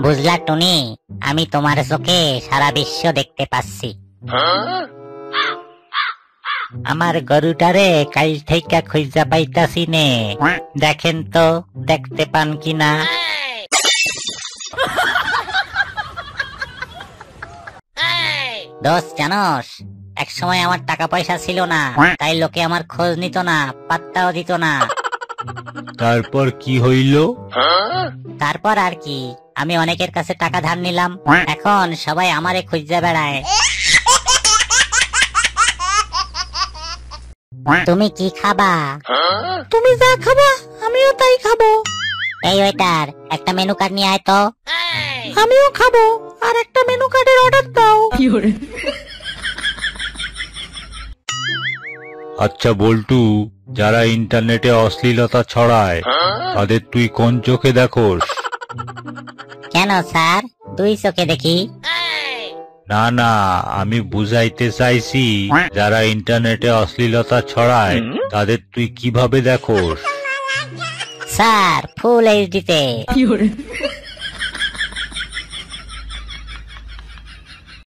বুঝলা টুনি, আমি তোমার চোখে সারা বিশ্ব দেখতে পাচ্ছি। আমার গরুটারে কাল থেকে খুঁজা পাইতাছি নে, দেখেন তো দেখতে পান কিনা। দোস্ত জানোস, এক সময় আমার টাকা পয়সা ছিল না, তাই লোকে আমার খোঁজ নিত না, পাত্তাও দিত না। তারপর কি হইল? তারপর আর কি, আমি অনেকের কাছে টাকা ধার নিলাম, এখন সবাই আমারে খুঁজা বেড়ায়। তুমি কি খাবা? তুমি যা খাবা আমিও তাই খাবো। এই ওয়েটার, একটা মেনু কার্ড নিয়ে আয় তো। আমিও খাবো, আর একটা মেনু কার্ডের অর্ডার দাও। আচ্ছা বল্টু, যারা ইন্টারনেটে অশ্লীলতা ছড়ায় তাদের তুই কোন চোখে দেখোস? কেন স্যার, দুই চোখে দেখি। না না, আমি বুঝাইতে চাইছি যারা ইন্টারনেটে অশ্লীলতা ছড়ায় তাদের তুই কিভাবে দেখোস? স্যার, ফুল এইচডিতে।